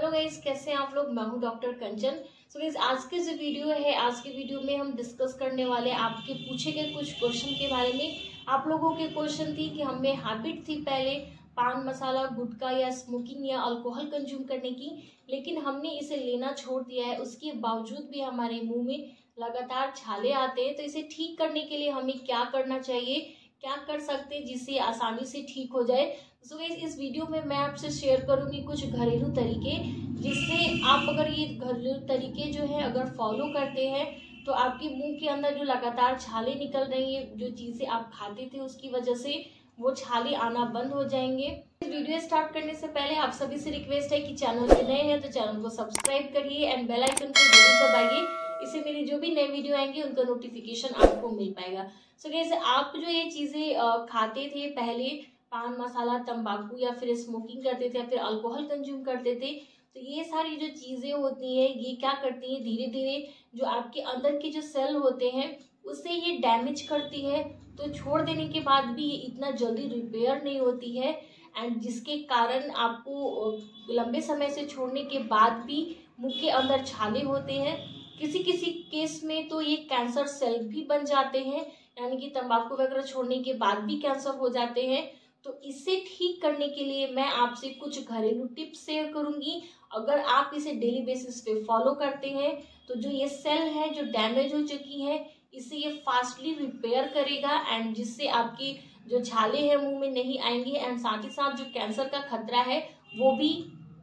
Hello guys, कैसे हैं आप लोग। मैं हूं डॉक्टर कंचन। सो गाइस, आज के जो वीडियो है, आज के वीडियो में हम डिस्कस करने वाले आपके पूछे गए कुछ क्वेश्चन के बारे में। आप लोगों के क्वेश्चन थी कि हमें हैबिट थी पहले पान मसाला, गुटखा या स्मोकिंग या अल्कोहल कंज्यूम करने की, लेकिन हमने इसे लेना छोड़ दिया है। उसके बावजूद भी हमारे मुंह में लगातार छाले आते हैं। तो इसे ठीक करने के लिए हमें क्या करना चाहिए, क्या कर सकते हैं जिससे आसानी से ठीक हो जाए। सो गाइस, इस वीडियो में मैं आपसे शेयर करूंगी कुछ घरेलू तरीके, जिससे आप अगर ये घरेलू तरीके जो है अगर फॉलो करते हैं तो आपके मुंह के अंदर जो लगातार छाले निकल रही है, जो चीजें आप खाते थे उसकी वजह से वो छाले आना बंद हो जाएंगे। इस वीडियो स्टार्ट करने से पहले आप सभी से रिक्वेस्ट है कि चैनल पे नए हैं तो चैनल को सब्सक्राइब करिए एंड बेल आइकन को जरूर दबाइए। इससे मेरी जो भी नए वीडियो आएंगे उनका नोटिफिकेशन आपको मिल पाएगा। सो गाइस, आप जो ये चीजें खाते थे पहले, पान मसाला, तंबाकू या फिर स्मोकिंग करते थे या फिर अल्कोहल कंज्यूम करते थे, तो ये सारी जो चीजें होती हैं ये क्या करती हैं, धीरे धीरे जो आपके अंदर के जो सेल होते हैं उससे ये डैमेज करती है। तो छोड़ देने के बाद भी ये इतना जल्दी रिपेयर नहीं होती है, एंड जिसके कारण आपको लंबे समय से छोड़ने के बाद भी मुंह के अंदर छाले होते हैं। किसी किसी केस में तो ये कैंसर सेल भी बन जाते हैं, यानी कि तंबाकू वगैरह छोड़ने के बाद भी कैंसर हो जाते हैं। तो इसे ठीक करने के लिए मैं आपसे कुछ घरेलू टिप्स शेयर करूंगी। अगर आप इसे डेली बेसिस पे फॉलो करते हैं तो जो ये सेल है जो डैमेज हो चुकी है, इसे ये फास्टली रिपेयर करेगा, एंड जिससे आपकी जो छाले हैं मुंह में नहीं आएंगे, एंड साथ ही साथ जो कैंसर का खतरा है वो भी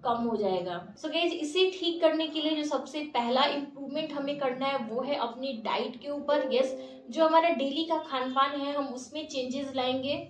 कम हो जाएगा। सो गाइस, इसे ठीक करने के लिए जो सबसे पहला इम्प्रूवमेंट हमें करना है वो है अपनी डाइट के ऊपर। यस, जो हमारा डेली का खान पान है हम उसमें चेंजेस लाएंगे।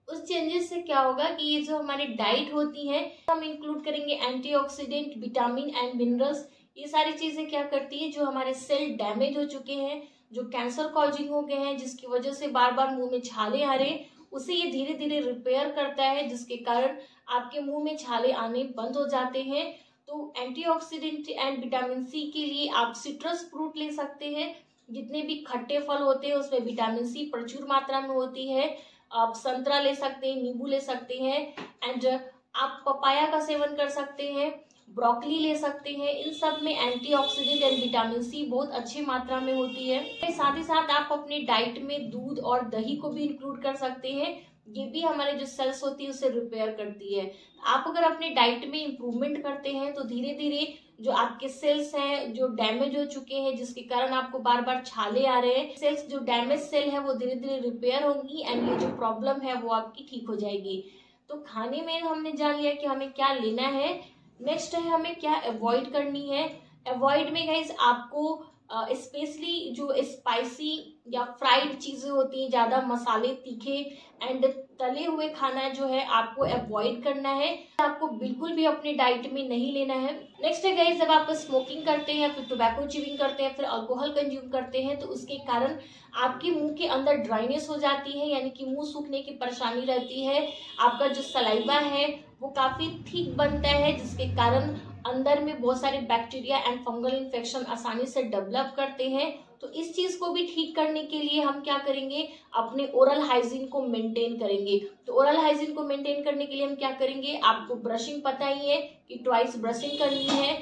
उस चेंजेस से क्या होगा कि ये जो हमारी डाइट होती है हम इंक्लूड करेंगे एंटीऑक्सीडेंट, विटामिन एंड मिनरल्स। ये सारी चीजें क्या करती है, जो हमारे सेल डैमेज हो चुके हैं, जो कैंसर कॉजिंग हो गए हैं, जिसकी वजह से बार बार मुंह में छाले आ रहे हैं, उसे ये धीरे धीरे रिपेयर करता है, जिसके कारण आपके मुंह में छाले आने बंद हो जाते हैं। तो एंटीऑक्सीडेंट एंड विटामिन सी के लिए आप सिट्रस फ्रूट ले सकते हैं। जितने भी खट्टे फल होते हैं उसमें विटामिन सी प्रचुर मात्रा में होती है। आप संतरा ले सकते हैं, नींबू ले सकते हैं, एंड आप पपाया का सेवन कर सकते हैं, ब्रोकली ले सकते हैं। इन सब में एंटीऑक्सीडेंट एंड विटामिन सी बहुत अच्छी मात्रा में होती है। साथ ही साथ आप अपनी डाइट में दूध और दही को भी इंक्लूड कर सकते हैं। ये भी हमारे जो सेल्स होती है उसे रिपेयर करती है। आप अगर अपनी डाइट में इम्प्रूवमेंट करते हैं तो धीरे धीरे जो आपके सेल्स हैं जो डैमेज हो चुके हैं, जिसके कारण आपको बार बार छाले आ रहे हैं, सेल्स जो डैमेज सेल है वो धीरे धीरे रिपेयर होंगी, एंड ये जो प्रॉब्लम है वो आपकी ठीक हो जाएगी। तो खाने में हमने जान लिया कि हमें क्या लेना है। नेक्स्ट है हमें क्या अवॉइड करनी है। अवॉइड में गाइस आपको स्पेशली जो स्पाइसी या फ्राइड चीजें होती हैं, ज्यादा मसाले, तीखे एंड तले हुए खाना जो है आपको अवॉइड करना है। आपको बिल्कुल भी अपनी डाइट में नहीं लेना है। नेक्स्ट है गाइस, जब आप स्मोकिंग करते हैं, फिर टोबैको च्यूइंग करते हैं, फिर अल्कोहल कंज्यूम करते हैं, तो उसके कारण आपके मुंह के अंदर ड्राइनेस हो जाती है, यानी कि मुंह सूखने की परेशानी रहती है। आपका जो सलाइवा है वो काफी थिक बनता है, जिसके कारण अंदर में बहुत सारे बैक्टीरिया एंड फंगल इन्फेक्शन आसानी से डेवलप करते हैं। तो इस चीज को भी ठीक करने के लिए हम क्या करेंगे, अपने ओरल हाइजीन को मेंटेन करेंगे। तो ओरल हाइजीन को मेंटेन करने के लिए हम क्या करेंगे, आपको ब्रशिंग पता ही है कि ट्वाइस ब्रशिंग करनी है।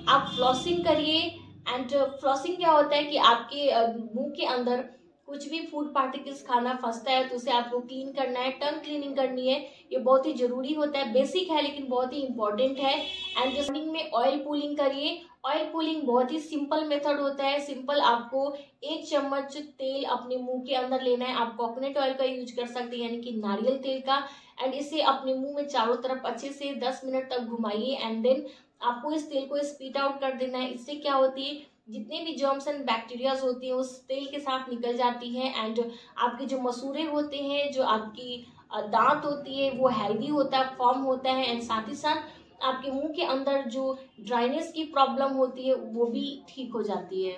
आप फ्लॉसिंग करिए, एंड फ्लॉसिंग क्या होता है कि आपके मुंह के अंदर कुछ भी फूड पार्टिकल्स खाना फंसता है तो उसे आपको क्लीन करना है, टंग क्लीनिंग करनी है। ये बहुत ही जरूरी होता है, बेसिक है लेकिन बहुत ही इंपॉर्टेंट है। एंड जो में ऑयल पुलिंग करिए। ऑयल पुलिंग बहुत ही सिंपल मेथड होता है। सिंपल, आपको 1 चम्मच तेल अपने मुंह के अंदर लेना है। आप कोकोनट ऑयल का यूज कर सकते हैं, यानी कि नारियल तेल का, एंड इसे अपने मुंह में चारों तरफ अच्छे से 10 मिनट तक घुमाइए, एंड देन आपको इस तेल को स्पीट आउट कर देना है। इससे क्या होती है, जितने भी जर्म्स एंड बैक्टीरियाज होती हैं उस तेल के साथ निकल जाती हैं, एंड आपके जो मसूड़े होते हैं, जो आपकी दांत होती है वो हेल्दी होता है, फॉर्म होता है, एंड साथ ही साथ आपके मुंह के अंदर जो ड्राइनेस की प्रॉब्लम होती है वो भी ठीक हो जाती है।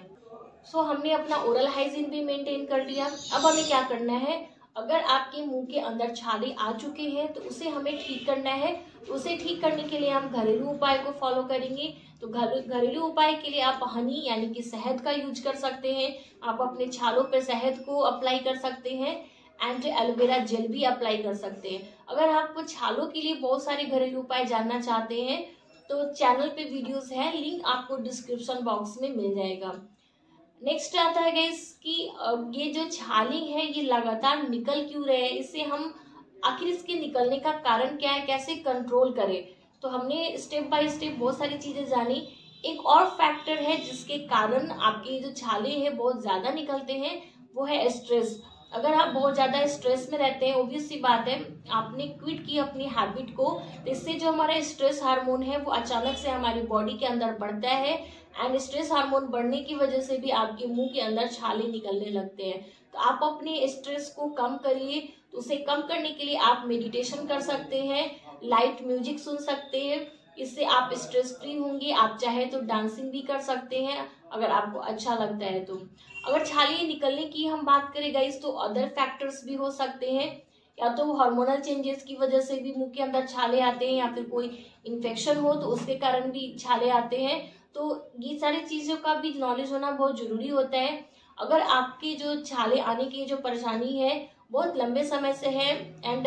सो हमने अपना ओरल हाइजीन भी मेंटेन कर लिया। अब हमें क्या करना है, अगर आपके मुंह के अंदर छाले आ चुके हैं तो उसे हमें ठीक करना है। उसे ठीक करने के लिए हम घरेलू उपाय को फॉलो करेंगे। तो घरेलू उपाय के लिए आप हनी यानी कि शहद का यूज कर सकते हैं। आप अपने छालों पर शहद को अप्लाई कर सकते हैं, एंड एलोवेरा जेल भी अप्लाई कर सकते हैं। अगर आप छालों के लिए बहुत सारे घरेलू उपाय जानना चाहते हैं तो चैनल पे वीडियोस है, लिंक आपको डिस्क्रिप्शन बॉक्स में मिल जाएगा। नेक्स्ट आता है गाइस कि ये जो छाले हैं ये लगातार निकल क्यों रहे हैं, इससे हम आखिर इसके निकलने का कारण क्या है, कैसे कंट्रोल करें। तो हमने स्टेप बाय स्टेप बहुत सारी चीजें जानी। एक और फैक्टर है जिसके कारण आपके जो छाले हैं बहुत ज्यादा निकलते हैं, वो है स्ट्रेस। अगर आप बहुत ज्यादा स्ट्रेस में रहते हैं, ऑब्वियस सी बात है आपने क्विट की अपनी हैबिट को, तो इससे जो हमारा स्ट्रेस हार्मोन है वो अचानक से हमारी बॉडी के अंदर बढ़ता है एंड स्ट्रेस हार्मोन बढ़ने की वजह से भी आपके मुंह के अंदर छाले निकलने लगते हैं। तो आप अपने स्ट्रेस को कम करिए। तो उसे कम करने के लिए आप मेडिटेशन कर सकते हैं, लाइट म्यूजिक सुन सकते हैं, इससे आप स्ट्रेस फ्री होंगे। आप चाहे तो डांसिंग भी कर सकते हैं अगर आपको अच्छा लगता है तो। अगर छाले निकलने की हम बात करें गाइस, तो अदर फैक्टर्स भी हो सकते हैं, या तो हार्मोनल चेंजेस की वजह से भी मुंह के अंदर छाले आते हैं, या फिर कोई इन्फेक्शन हो तो उसके कारण भी छाले आते हैं। तो ये सारी चीजों का भी नॉलेज होना बहुत जरूरी होता है। अगर आपके जो छाले आने की जो परेशानी है बहुत लंबे समय से है एंड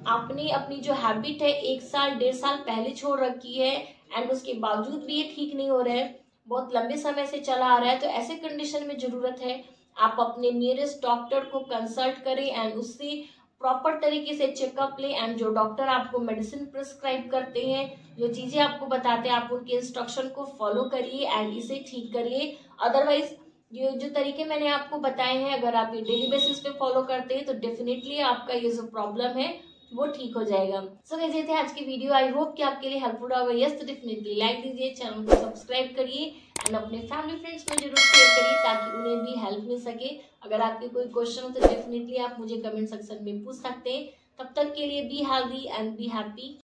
आपने अपनी जो हैबिट है 1 साल 1.5 साल पहले छोड़ रखी है एंड उसके बावजूद भी ये ठीक नहीं हो रहा है, बहुत लंबे समय से चला आ रहा है, तो ऐसे कंडीशन में जरूरत है आप अपने नियरेस्ट डॉक्टर को कंसल्ट करें एंड उससे प्रॉपर तरीके से चेकअप लें एंड जो डॉक्टर आपको मेडिसिन प्रिस्क्राइब करते हैं, जो चीजें आपको बताते हैं, आप उनके इंस्ट्रक्शन को फॉलो करिए एंड इसे ठीक करिए। अदरवाइज ये जो तरीके मैंने आपको बताए हैं अगर आप ये डेली बेसिस पे फॉलो करते हैं तो डेफिनेटली आपका ये जो प्रॉब्लम है वो ठीक हो जाएगा। सो गाइस ये थे आज की वीडियो, आई होप कि आपके लिए हेल्पफुल होगा। यस तो डेफिनेटली लाइक दीजिए, चैनल को सब्सक्राइब करिए एंड अपने फैमिली फ्रेंड्स में जरूर शेयर करिए ताकि उन्हें भी हेल्प मिल सके। अगर आपके कोई क्वेश्चन हो तो डेफिनेटली आप मुझे कमेंट सेक्शन में पूछ सकते हैं। तब तक के लिए be healthy and be happy.